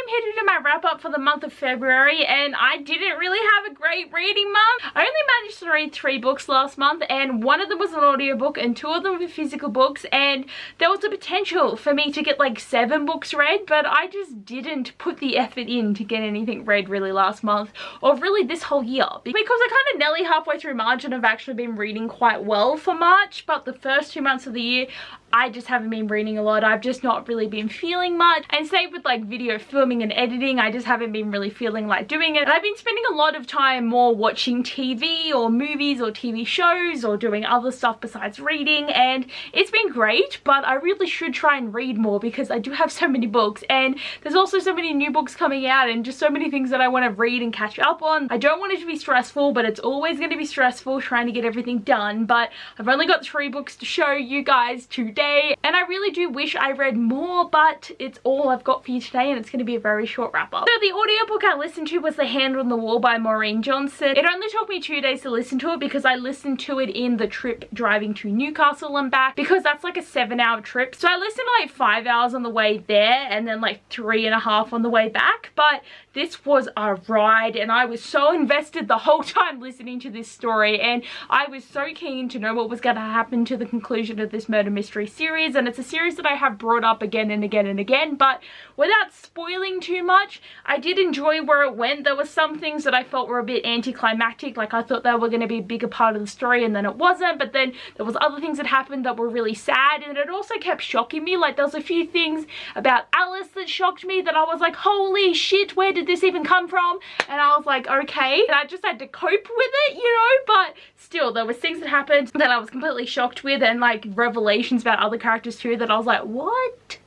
am headed to my wrap up for the month of February, and I didn't really have a great reading month. I only managed to read 3 books last month, and one of them was an audiobook and 2 of them were physical books, and there was a potential for me to get like 7 books read, but I just didn't put the effort in to get anything read really last month, or really this whole year, because I kind of nearly halfway through March and I've actually been reading quite well for March, but the first 2 months of the year I just haven't been reading a lot. I've just not really been feeling much, and same with like video filming and editing, I just haven't been really feeling like doing it. And I've been spending a lot of time more watching TV or movies or TV shows or doing other stuff besides reading, and it's been great, but I really should try and read more because I do have so many books, and there's also so many new books coming out and just so many things that I want to read and catch up on. I don't want it to be stressful, but it's always going to be stressful trying to get everything done. But I've only got 3 books to show you guys today, and I really do wish I read more, but it's all I've got for you today, and it's going to be a very short wrap up. So the audiobook I listened to was The Hand on the Wall by Maureen Johnson. It only took me 2 days to listen to it because I listened to it in the trip driving to Newcastle and back, because that's like a 7-hour trip. So I listened to like 5 hours on the way there and then like 3.5 on the way back, but this was a ride, and I was so invested the whole time listening to this story, and I was so keen to know what was going to happen to the conclusion of this murder mystery series. And it's a series that I have brought up again and again and again, but without spoiling too much, I did enjoy where it went. There were some things that I felt were a bit anticlimactic, like I thought they were going to be a bigger part of the story and then it wasn't, but then there was other things that happened that were really sad, and it also kept shocking me. Like there was a few things about Alice that shocked me that I was like, holy shit, where did this even come from? And I was like, okay, and I just had to cope with it, you know. But still, there was things that happened that I was completely shocked with, and like revelations about other characters too that I was like, what?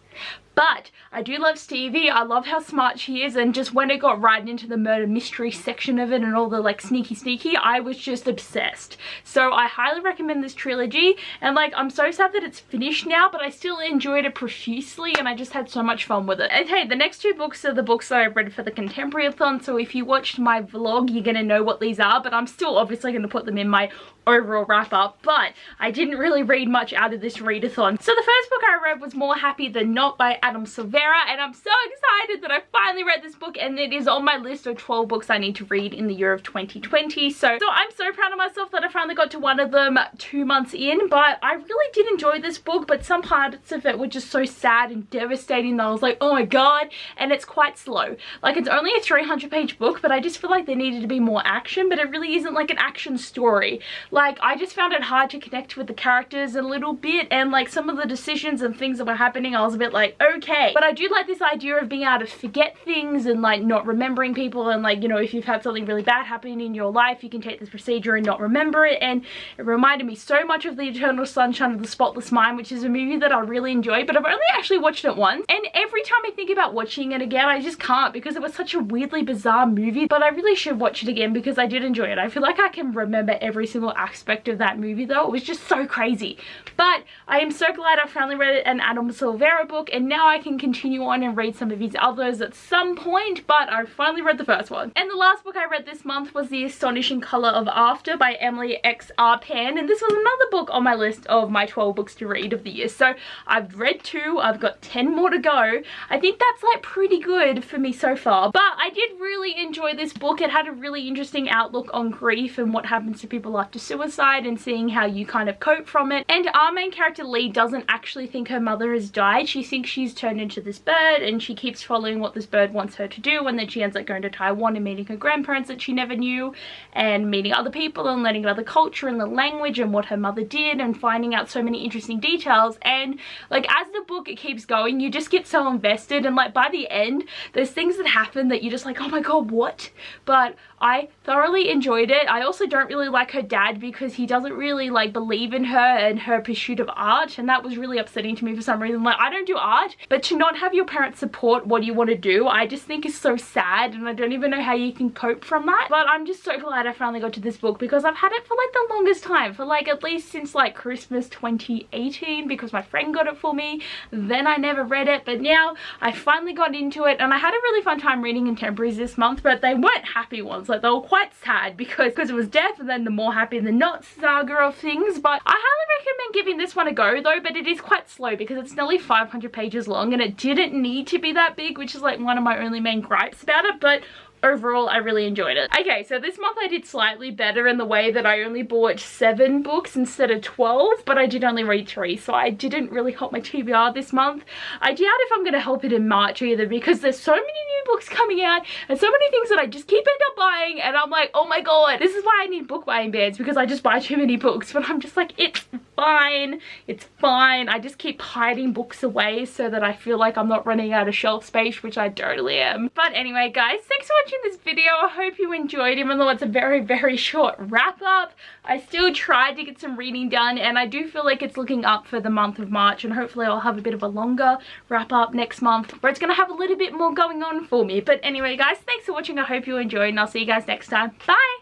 But I do love Stevie. I love how smart she is, and just when it got right into the murder mystery section of it and all the like sneaky, I was just obsessed. So I highly recommend this trilogy, and like I'm so sad that it's finished now, but I still enjoyed it profusely and I just had so much fun with it. Okay, the next 2 books are the books that I read for the Contemporary-a-thon, so if you watched my vlog you're gonna know what these are, but I'm still obviously gonna put them in my overall wrap up. But I didn't really read much out of this readathon. So the first book I read was More Happy Than Not by Adam Silvera, and I'm so excited that I finally read this book, and it is on my list of 12 books I need to read in the year of 2020. So I'm so proud of myself that I finally got to one of them 2 months in. But I really did enjoy this book, but some parts of it were just so sad and devastating that I was like, oh my god. And it's quite slow. Like it's only a 300-page book, but I just feel like there needed to be more action, but it really isn't like an action story. Like I just found it hard to connect with the characters a little bit, and like some of the decisions and things that were happening I was a bit like, okay. But I do like this idea of being able to forget things and like not remembering people, and like, you know, if you've had something really bad happening in your life you can take this procedure and not remember it. And it reminded me so much of The Eternal Sunshine of the Spotless Mind, which is a movie that I really enjoyed, but I've only actually watched it once, and every time I think about watching it again I just can't, because it was such a weirdly bizarre movie. But I really should watch it again because I did enjoy it. I feel like I can remember every single aspect of that movie though. It was just so crazy. But I am so glad I finally read an Adam Silvera book, and now I can continue on and read some of his others at some point, but I finally read the first one. And the last book I read this month was The Astonishing Colour of After by Emily X. R. Pan, and this was another book on my list of my 12 books to read of the year. So I've read 2, I've got 10 more to go. I think that's like pretty good for me so far, but I did really enjoy this book. It had a really interesting outlook on grief and what happens to people after suicide, and seeing how you kind of cope from it. And our main character Lee doesn't actually think her mother has died. She thinks she's turned into this bird, and she keeps following what this bird wants her to do, and then she ends up going to Taiwan and meeting her grandparents that she never knew, and meeting other people and learning about the culture and the language and what her mother did, and finding out so many interesting details. And like as the book it keeps going, you just get so invested, and like by the end there's things that happen that you're just like, oh my god, what? But I thoroughly enjoyed it. I also don't really like her dad because he doesn't really like believe in her and her pursuit of art, and that was really upsetting to me for some reason. Like I don't do art, but to not have your parents support what you want to do, I just think is so sad, and I don't even know how you can cope from that. But I'm just so glad I finally got to this book, because I've had it for like the longest time, for like at least since like Christmas 2018, because my friend got it for me. Then I never read it, but now I finally got into it, and I had a really fun time reading contemporaries this month, but they weren't happy ones. Like they were quite sad because it was death, and then the More Happy Than Not saga of things. But I highly recommend giving this one a go though, but it is quite slow because it's nearly 500 pages long. long, and it didn't need to be that big, which is like one of my only main gripes about it, but overall I really enjoyed it. Okay, so this month I did slightly better in the way that I only bought 7 books instead of 12, but I did only read 3, so I didn't really help my TBR this month. I doubt if I'm going to help it in March either, because there's so many new books coming out and so many things that I just keep end up buying, and I'm like, oh my god, this is why I need book buying bans, because I just buy too many books. But I'm just like, it's fine, it's fine. I just keep hiding books away so that I feel like I'm not running out of shelf space, which I totally am. But anyway guys, thanks for watching this video. I hope you enjoyed, even though it's a very short wrap up. I still tried to get some reading done, and I do feel like it's looking up for the month of March, and hopefully I'll have a bit of a longer wrap up next month where it's gonna have a little bit more going on for me. But anyway guys, thanks for watching. I hope you enjoyed, and I'll see you guys next time. Bye.